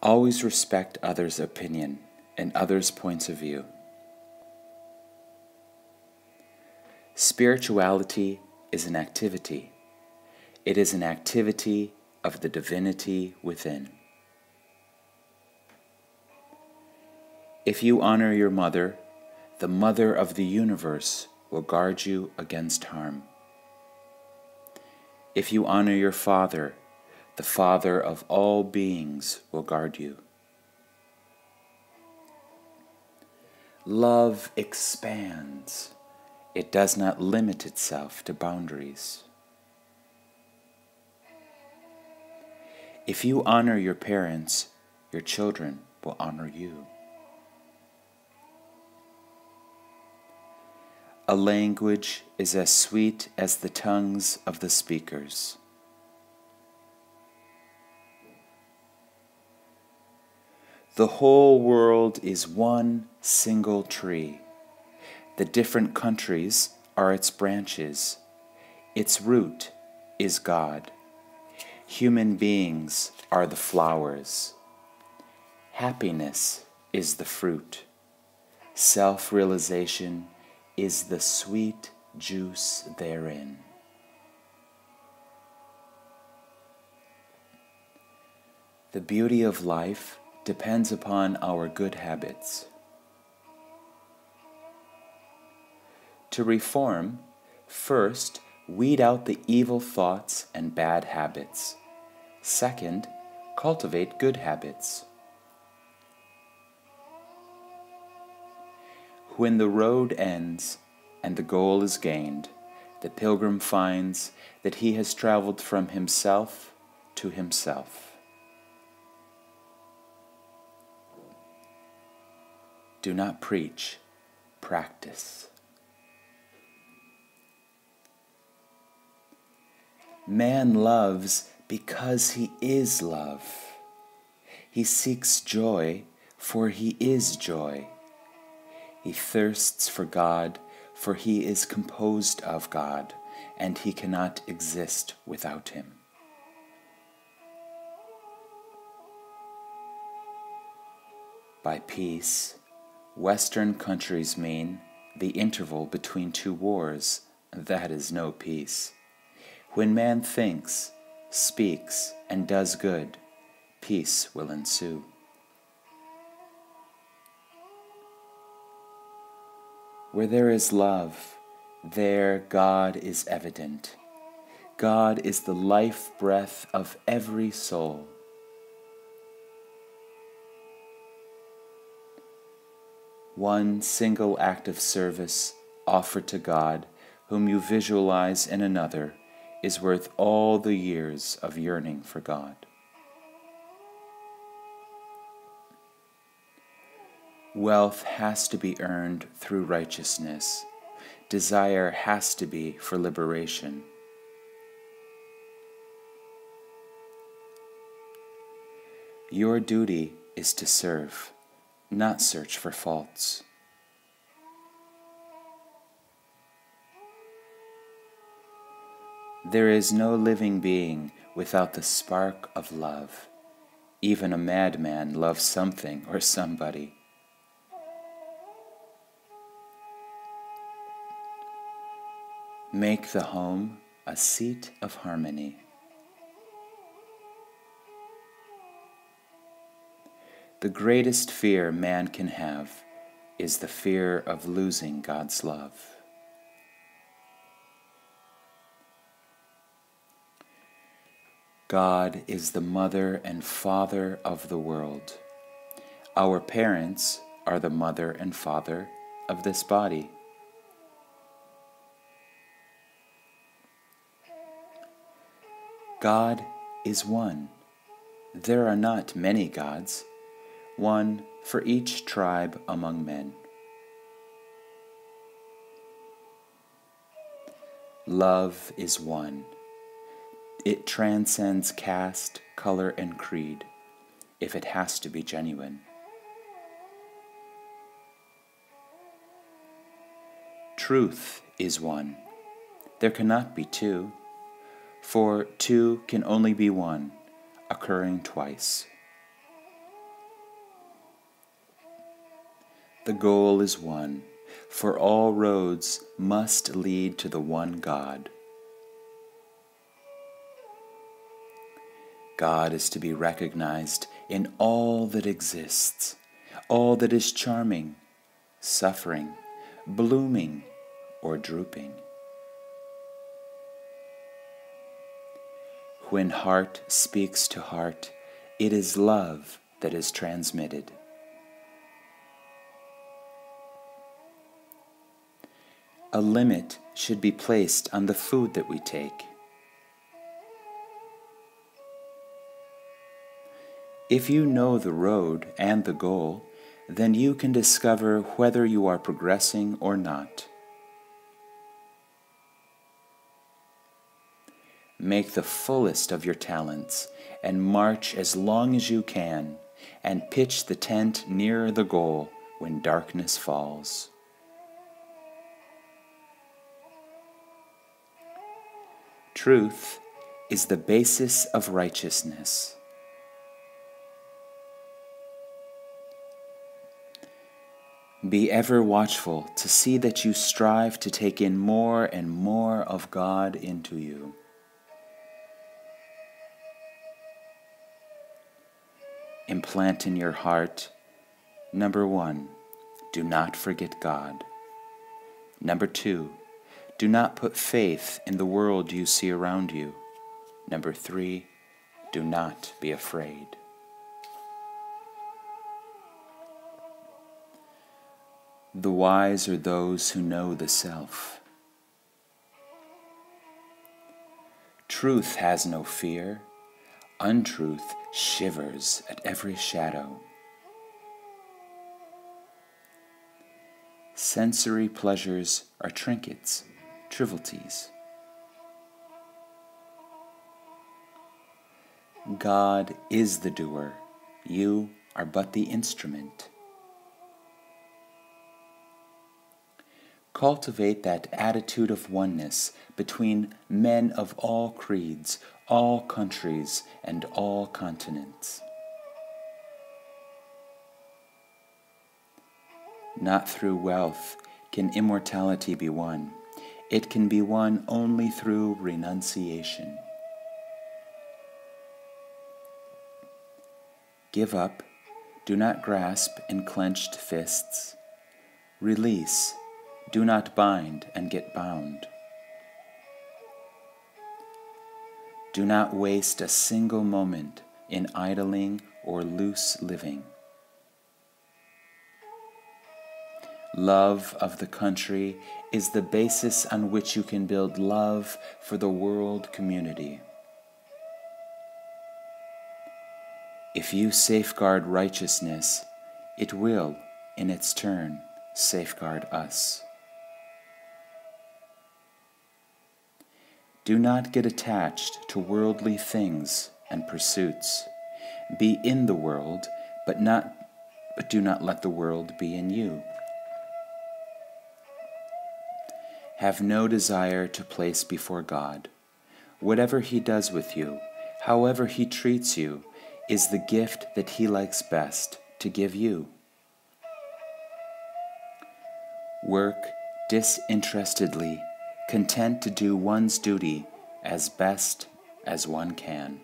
Always respect others' opinion and others' points of view. Spirituality is an activity. It is an activity of the divinity within. If you honor your mother, the mother of the universe will guard you against harm. If you honor your father, the Father of all beings will guard you. Love expands. It does not limit itself to boundaries. If you honor your parents, your children will honor you. A language is as sweet as the tongues of the speakers. The whole world is one single tree. The different countries are its branches. Its root is God. Human beings are the flowers. Happiness is the fruit. Self-realization is the sweet juice therein. The beauty of life depends upon our good habits. To reform, first, weed out the evil thoughts and bad habits. Second, cultivate good habits. When the road ends and the goal is gained, the pilgrim finds that he has traveled from himself to himself. Do not preach, practice. Man loves because he is love. He seeks joy, for he is joy. He thirsts for God, for he is composed of God, and he cannot exist without him. By peace, Western countries mean the interval between two wars. That is no peace. When man thinks, speaks, and does good, peace will ensue. Where there is love, there God is evident. God is the life breath of every soul. One single act of service offered to God, whom you visualize in another, is worth all the years of yearning for God. Wealth has to be earned through righteousness. Desire has to be for liberation. Your duty is to serve, not search for faults. There is no living being without the spark of love. Even a madman loves something or somebody. Make the home a seat of harmony. The greatest fear man can have is the fear of losing God's love. God is the mother and father of the world. Our parents are the mother and father of this body. God is one. There are not many gods, one for each tribe among men. Love is one. It transcends caste, color, and creed, if it has to be genuine. Truth is one. There cannot be two, for two can only be one, occurring twice. The goal is one, for all roads must lead to the one God. God is to be recognized in all that exists, all that is charming, suffering, blooming, or drooping. When heart speaks to heart, it is love that is transmitted. A limit should be placed on the food that we take. If you know the road and the goal, then you can discover whether you are progressing or not. Make the fullest of your talents and march as long as you can, and pitch the tent nearer the goal when darkness falls. Truth is the basis of righteousness. Be ever watchful to see that you strive to take in more and more of God into you. Implant in your heart, 1, do not forget God. 2, do not put faith in the world you see around you. 3, do not be afraid. The wise are those who know the self. Truth has no fear. Untruth shivers at every shadow. Sensory pleasures are trinkets, trivialities. God is the doer. You are but the instrument. Cultivate that attitude of oneness between men of all creeds, all countries, and all continents. Not through wealth can immortality be won. It can be won only through renunciation. Give up. Do not grasp in clenched fists. Release. Do not bind and get bound. Do not waste a single moment in idling or loose living. Love of the country is the basis on which you can build love for the world community. If you safeguard righteousness, it will, in its turn, safeguard us. Do not get attached to worldly things and pursuits. Be in the world, but do not let the world be in you. Have no desire to place before God. Whatever He does with you, however He treats you, is the gift that He likes best to give you. Work disinterestedly, content to do one's duty as best as one can.